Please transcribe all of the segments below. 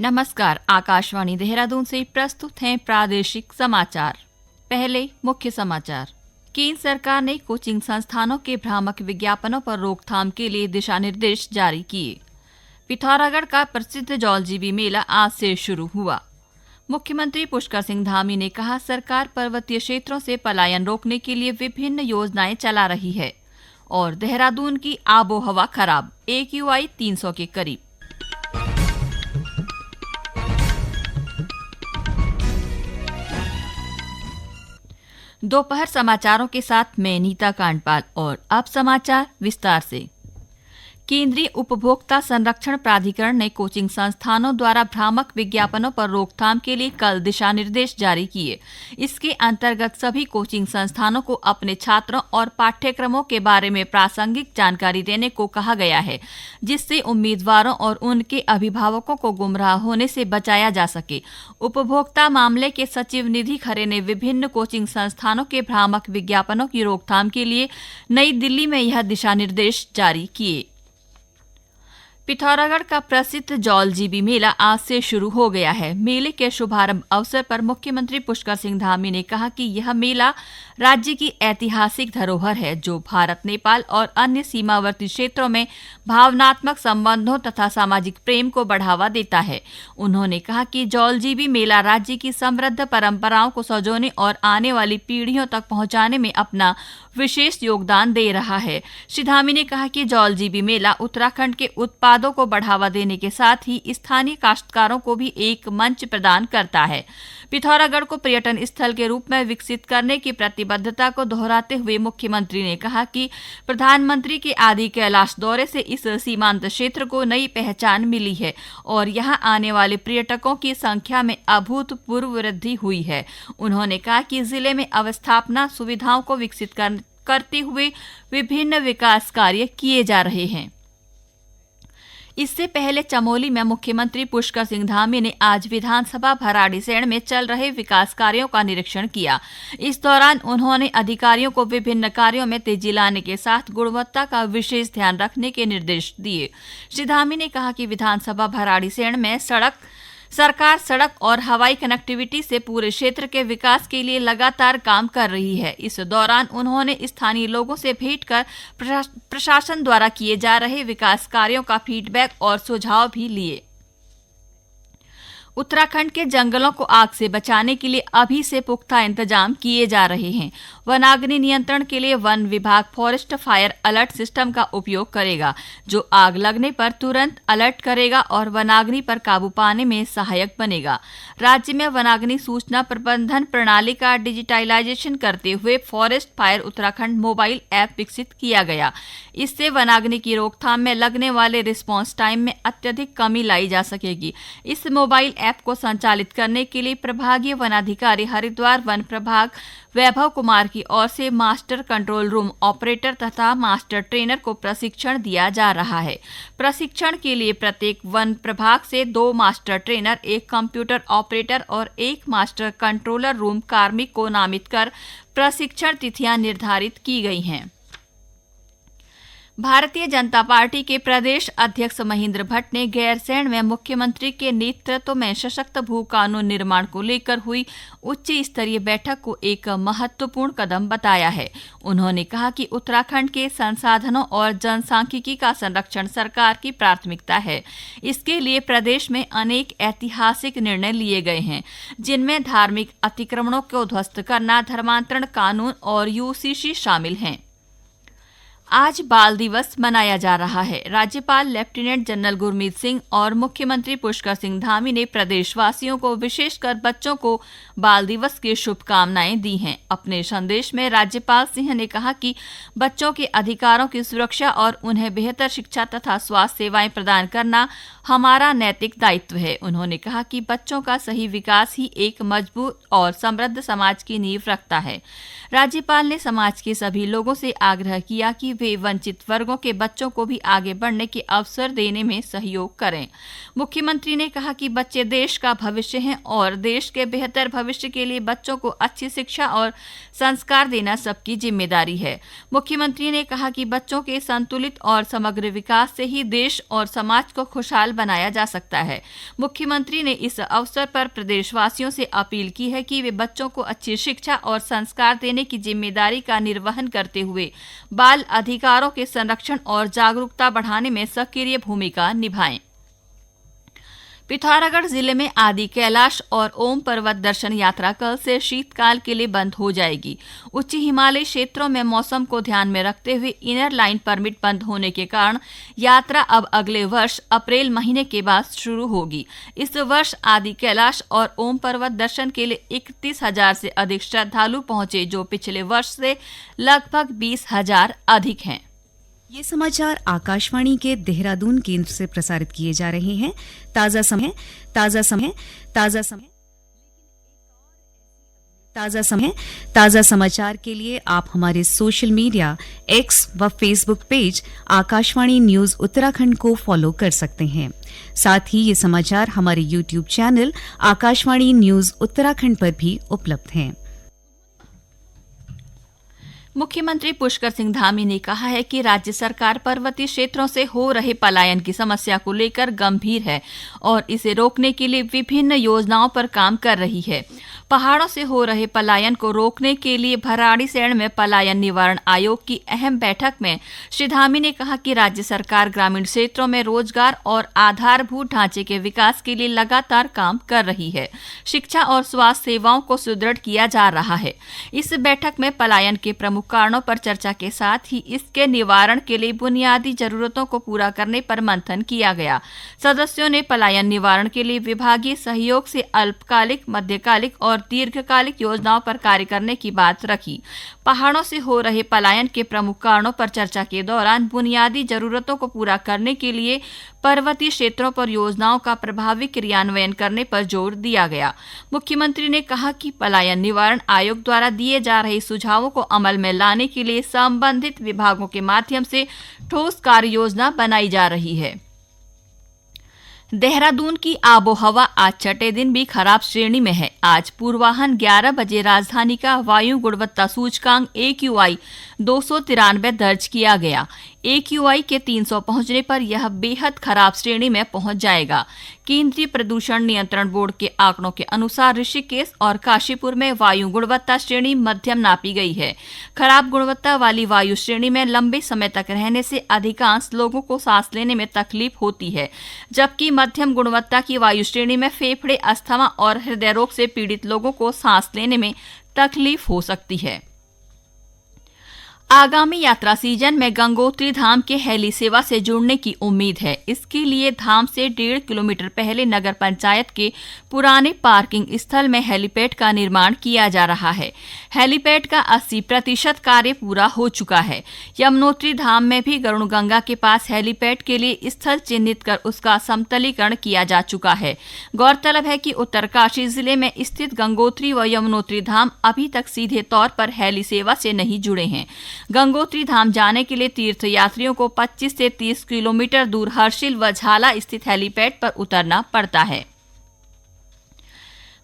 नमस्कार, आकाशवाणी देहरादून से प्रस्तुत हैं प्रादेशिक समाचार। पहले मुख्य समाचार। केंद्र सरकार ने कोचिंग संस्थानों के भ्रामक विज्ञापनों पर रोकथाम के लिए दिशा निर्देश जारी किए। पिथौरागढ़ का प्रसिद्ध जौलजीबी मेला आज से शुरू हुआ। मुख्यमंत्री पुष्कर सिंह धामी ने कहा, सरकार पर्वतीय क्षेत्रों से पलायन रोकने के लिए विभिन्न योजनाएं चला रही है। और देहरादून की आबोहवा खराब, AQI 300 के करीब। दोपहर समाचारों के साथ मैं नीता कांडपाल और अब समाचार विस्तार से। केंद्रीय उपभोक्ता संरक्षण प्राधिकरण ने कोचिंग संस्थानों द्वारा भ्रामक विज्ञापनों पर रोकथाम के लिए कल दिशा निर्देश जारी किए। इसके अंतर्गत सभी कोचिंग संस्थानों को अपने छात्रों और पाठ्यक्रमों के बारे में प्रासंगिक जानकारी देने को कहा गया है, जिससे उम्मीदवारों और उनके अभिभावकों को गुमराह होने से बचाया जा सके। उपभोक्ता मामले के सचिव निधि खरे ने विभिन्न कोचिंग संस्थानों के भ्रामक विज्ञापनों की रोकथाम के लिए नई दिल्ली में यह दिशा निर्देश जारी किए। पिथौरागढ़ का प्रसिद्ध जौलजीबी मेला आज से शुरू हो गया है। मेले के शुभारंभ अवसर पर मुख्यमंत्री पुष्कर सिंह धामी ने कहा कि यह मेला राज्य की ऐतिहासिक धरोहर है, जो भारत, नेपाल और अन्य सीमावर्ती क्षेत्रों में भावनात्मक संबंधों तथा सामाजिक प्रेम को बढ़ावा देता है। उन्होंने कहा कि जौलजीबी मेला राज्य की समृद्ध परंपराओं को संजोने और आने वाली पीढ़ियों तक पहुंचाने में अपना विशेष योगदान दे रहा है। श्री धामी ने कहा कि जौलजीबी मेला उत्तराखंड के उत्पादों को बढ़ावा देने के साथ ही स्थानीय काश्तकारों को भी एक मंच प्रदान करता है। पिथौरागढ़ को पर्यटन स्थल के रूप में विकसित करने की प्रतिबद्धता को दोहराते हुए मुख्यमंत्री ने कहा कि प्रधानमंत्री के आदि कैलाश दौरे से इस सीमांत क्षेत्र को नई पहचान मिली है और यहां आने वाले पर्यटकों की संख्या में अभूतपूर्व वृद्धि हुई है। उन्होंने कहा कि जिले में अवस्थापना सुविधाओं को विकसित करते हुए विभिन्न विकास कार्य किए जा रहे हैं। इससे पहले चमोली में मुख्यमंत्री पुष्कर सिंह धामी ने आज विधानसभा भराड़ीसैंण में चल रहे विकास कार्यों का निरीक्षण किया। इस दौरान उन्होंने अधिकारियों को विभिन्न कार्यों में तेजी लाने के साथ गुणवत्ता का विशेष ध्यान रखने के निर्देश दिए। श्री धामी ने कहा कि विधानसभा भराड़ीसैंण में सरकार सड़क और हवाई कनेक्टिविटी से पूरे क्षेत्र के विकास के लिए लगातार काम कर रही है। इस दौरान उन्होंने स्थानीय लोगों से भेंट कर प्रशासन द्वारा किए जा रहे विकास कार्यों का फीडबैक और सुझाव भी लिए। उत्तराखंड के जंगलों को आग से बचाने के लिए अभी से पुख्ता इंतजाम किए जा रहे हैं। वनाग्नि नियंत्रण के लिए वन विभाग फॉरेस्ट फायर अलर्ट सिस्टम का उपयोग करेगा, जो आग लगने पर तुरंत अलर्ट करेगा और वनाग्नि पर काबू पाने में सहायक बनेगा। राज्य में वनाग्नि सूचना प्रबंधन प्रणाली का डिजिटाइजेशन करते हुए forest fire Uttarakhand mobile app विकसित किया गया। इससे वनाग्नि की रोकथाम में लगने वाले रिस्पांस टाइम में अत्यधिक कमी लाई जा सकेगी। इस मोबाइल ऐप को संचालित करने के लिए प्रभागीय वनाधिकारी हरिद्वार वन प्रभाग वैभव कुमार की ओर से मास्टर कंट्रोल रूम ऑपरेटर तथा मास्टर ट्रेनर को प्रशिक्षण दिया जा रहा है। प्रशिक्षण के लिए प्रत्येक वन प्रभाग से 2 मास्टर ट्रेनर, 1 कंप्यूटर ऑपरेटर और 1 मास्टर कंट्रोलर रूम कार्मिक को नामित कर प्रशिक्षण तिथियां निर्धारित की गई हैं। भारतीय जनता पार्टी के प्रदेश अध्यक्ष महेंद्र भट्ट ने गैरसैंण में मुख्यमंत्री के नेतृत्व में सशक्त भू कानून निर्माण को लेकर हुई उच्च स्तरीय बैठक को एक महत्वपूर्ण कदम बताया है। उन्होंने कहा कि उत्तराखंड के संसाधनों और जनसांख्यिकी का संरक्षण सरकार की प्राथमिकता है। इसके लिए प्रदेश में अनेक ऐतिहासिक निर्णय लिए गए हैं, जिनमें धार्मिक अतिक्रमणों को ध्वस्त करना, धर्मांतरण कानून और UCC शामिल हैं। आज बाल दिवस मनाया जा रहा है। राज्यपाल लेफ्टिनेंट जनरल गुरमीत सिंह और मुख्यमंत्री पुष्कर सिंह धामी ने प्रदेशवासियों को, विशेषकर बच्चों को बाल दिवस की शुभकामनाएं दी हैं। अपने संदेश में राज्यपाल सिंह ने कहा कि बच्चों के अधिकारों की सुरक्षा और उन्हें बेहतर शिक्षा तथा स्वास्थ्य सेवाएं प्रदान करना हमारा नैतिक दायित्व है। उन्होंने कहा कि बच्चों का सही विकास ही एक मजबूत और समृद्ध समाज की नींव रखता है। राज्यपाल ने समाज के सभी लोगों से आग्रह किया कि वे वंचित वर्गों के बच्चों को भी आगे बढ़ने के अवसर देने में सहयोग करें। मुख्यमंत्री ने कहा कि बच्चे देश का भविष्य हैं और देश के बेहतर भविष्य के लिए बच्चों को अच्छी शिक्षा और संस्कार देना सबकी जिम्मेदारी है। मुख्यमंत्री ने कहा कि बच्चों के संतुलित और समग्र विकास से ही देश और समाज को खुशहाल खुशहाल बनाया जा सकता है। मुख्यमंत्री ने इस अवसर पर प्रदेशवासियों से अपील की है कि वे बच्चों को अच्छी शिक्षा और संस्कार देने की जिम्मेदारी का निर्वहन करते हुए बाल अधिकारों के संरक्षण और जागरूकता बढ़ाने में सक्रिय भूमिका निभाएं। पिथौरागढ़ जिले में आदि कैलाश और ओम पर्वत दर्शन यात्रा कल से शीतकाल के लिए बंद हो जाएगी। उच्च हिमालयी क्षेत्रों में मौसम को ध्यान में रखते हुए इनर लाइन परमिट बंद होने के कारण यात्रा अब अगले वर्ष अप्रैल महीने के बाद शुरू होगी। इस वर्ष आदि कैलाश और ओम पर्वत दर्शन के लिए 31,000 से अधिक श्रद्धालु पहुंचे, जो पिछले वर्ष से लगभग 20,000 अधिक हैं। ये समाचार आकाशवाणी के देहरादून केंद्र से प्रसारित किए जा रहे हैं। ताजा समाचार के लिए आप हमारे सोशल मीडिया एक्स व Facebook page Akashvani news Uttarakhand को फॉलो कर सकते हैं। साथ ही ये समाचार हमारे YouTube channel Akashvani news Uttarakhand पर भी उपलब्ध हैं। मुख्यमंत्री पुष्कर सिंह धामी ने कहा है कि राज्य सरकार पर्वतीय क्षेत्रों से हो रहे पलायन की समस्या को लेकर गंभीर है और इसे रोकने के लिए विभिन्न योजनाओं पर काम कर रही है। पहाड़ों से हो रहे पलायन को रोकने के लिए भराड़ीसैंण में पलायन निवारण आयोग की अहम बैठक में श्री धामी ने कहा कि राज्य सरकार ग्रामीण क्षेत्रों में रोजगार और आधारभूत ढांचे के विकास के लिए लगातार काम कर रही है। शिक्षा और स्वास्थ्य सेवाओं को सुदृढ़ किया जा रहा है। इस बैठक में पलायन के प्रमुख कारणों पर चर्चा के साथ ही इसके निवारण के लिए बुनियादी जरूरतों को पूरा करने पर मंथन किया गया। सदस्यों ने पलायन निवारण के लिए विभागीय सहयोग से अल्पकालिक, मध्यकालिक और दीर्घकालिक योजनाओं पर कार्य करने की बात रखी। पहाड़ों से हो रहे पलायन के प्रमुख कारणों पर चर्चा के दौरान बुनियादी जरूरतों को पूरा करने के लिए पर्वतीय क्षेत्रों पर योजनाओं का प्रभावी क्रियान्वयन करने पर जोर दिया गया। मुख्यमंत्री ने कहा कि पलायन निवारण आयोग द्वारा दिए जा रहे सुझावों को अमल में लाने के लिए संबंधित विभागों के माध्यम से ठोस कार्य योजना बनाई जा रही है। देहरादून की आबोहवा आज छठे दिन भी खराब श्रेणी में है। आज पूर्वाह्न 11 बजे राजधानी का वायु गुणवत्ता सूचकांक AQI 293 दर्ज किया गया। AQI के 300 पहुंचने पर यह बेहद खराब श्रेणी में पहुंच जाएगा। केंद्रीय प्रदूषण नियंत्रण बोर्ड के आंकड़ों के अनुसार ऋषिकेश और काशीपुर में वायु गुणवत्ता श्रेणी मध्यम नापी गई है। खराब गुणवत्ता वाली वायु श्रेणी में लंबे समय तक रहने से अधिकांश लोगों को सांस लेने में तकलीफ होती है, जबकि मध्यम गुणवत्ता की वायु श्रेणी में फेफड़े, अस्थमा और हृदय रोग से पीड़ित लोगों को सांस लेने में तकलीफ हो सकती है। आगामी यात्रा सीजन में गंगोत्री धाम के हेली सेवा से जुड़ने की उम्मीद है। इसके लिए धाम से 1.5 किलोमीटर पहले नगर पंचायत के पुराने पार्किंग स्थल में हेलीपैड का निर्माण किया जा रहा है। हेलीपैड का 80% कार्य पूरा हो चुका है। यमुनोत्री धाम में भी गरुड़गंगा के पास हेलीपैड के लिए स्थल चिन्हित कर उसका समतलीकरण किया जा चुका है। गौरतलब है कि उत्तरकाशी जिले में स्थित गंगोत्री व यमुनोत्री धाम अभी तक सीधे तौर पर हेली सेवा से नहीं जुड़े हैं। गंगोत्री धाम जाने के लिए तीर्थ यात्रियों को 25 से 30 किलोमीटर दूर हर्षिल व झाला स्थित हेलीपैड पर उतरना पड़ता है।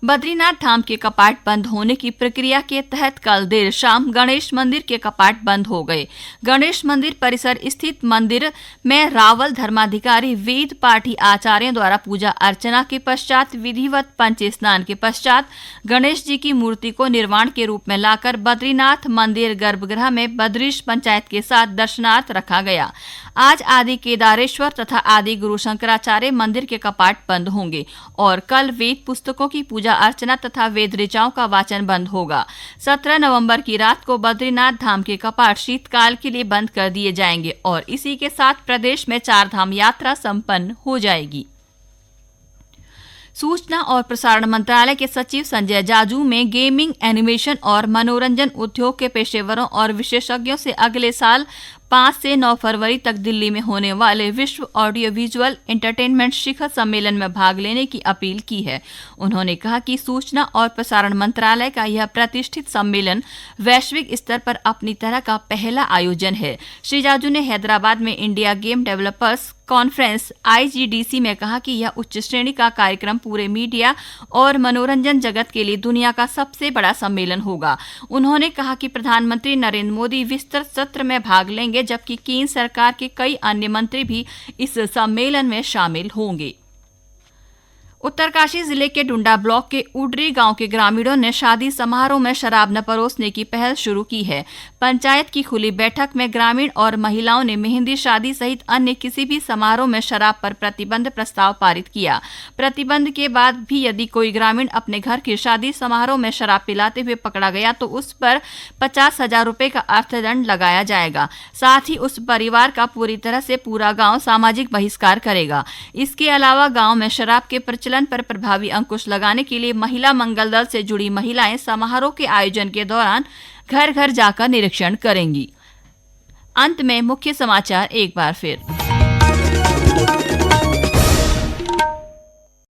बद्रीनाथ धाम के कपाट बंद होने की प्रक्रिया के तहत कल देर शाम गणेश मंदिर के कपाट बंद हो गए। गणेश मंदिर परिसर स्थित मंदिर में रावल धर्माधिकारी वेद पाठी आचार्यों द्वारा पूजा अर्चना के पश्चात विधिवत पंच स्नान के पश्चात गणेश जी की मूर्ति को निर्वाण के रूप में लाकर बद्रीनाथ मंदिर गर्भगृह में बद्रीश पंचायत के साथ दर्शनार्थ रखा गया। आज आदि केदारेश्वर तथा आदि गुरु शंकराचार्य मंदिर के कपाट बंद होंगे और कल वेद पुस्तकों की पूजा अर्चना तथा वेद ऋचाओं का वाचन बंद होगा। 17 नवंबर की रात को बद्रीनाथ धाम के कपाट शीतकाल के लिए बंद कर दिए जाएंगे और इसी के साथ प्रदेश में 4 धाम यात्रा संपन्न हो जाएगी। सूचना और प्रसारण मंत्रालय के सचिव संजय जाजू में गेमिंग, एनिमेशन और मनोरंजन उद्योग के पेशेवरों और विशेषज्ञों से अगले साल 5 से 9 फरवरी तक दिल्ली में होने वाले विश्व ऑडियो विजुअल एंटरटेनमेंट शिखर सम्मेलन में भाग लेने की अपील की है। उन्होंने कहा कि सूचना और प्रसारण मंत्रालय का यह प्रतिष्ठित सम्मेलन वैश्विक स्तर पर अपनी तरह का पहला आयोजन है। श्री जाजू ने हैदराबाद में India game developers conference IGDC में कहा कि यह उच्च श्रेणी का कार्यक्रम पूरे मीडिया और मनोरंजन जगत के लिए दुनिया का सबसे बड़ा सम्मेलन होगा। उन्होंने कहा कि प्रधानमंत्री नरेंद्र मोदी विस्तृत सत्र में भाग लेंगे करेंगे, जबकि केंद्र सरकार के कई अन्य मंत्री भी इस सम्मेलन में शामिल होंगे। उत्तरकाशी जिले के डुंडा ब्लॉक के उडरी गांव के ग्रामीणों ने शादी समारोह में शराब न परोसने की पहल शुरू की है। पंचायत की खुली बैठक में ग्रामीण और महिलाओं ने मेहंदी शादी सहित अन्य किसी भी समारोह में शराब पर प्रतिबंध प्रस्ताव पारित किया। प्रतिबंध के बाद भी यदि कोई ग्रामीण अपने घर की शादी समारोह में शराब पिलाते हुए पकड़ा गया तो उस पर 50,000 रुपए का अर्थदंड लगाया जाएगा। साथ ही उस परिवार का पूरी तरह से पूरा गाँव सामाजिक बहिष्कार करेगा। इसके अलावा गाँव में शराब के प्रचलन पर प्रभावी अंकुश लगाने के लिए महिला मंगल दल से जुड़ी महिलाएं समारोह के आयोजन के दौरान घर घर जाकर निरीक्षण करेंगी। अंत में मुख्य समाचार एक बार फिर।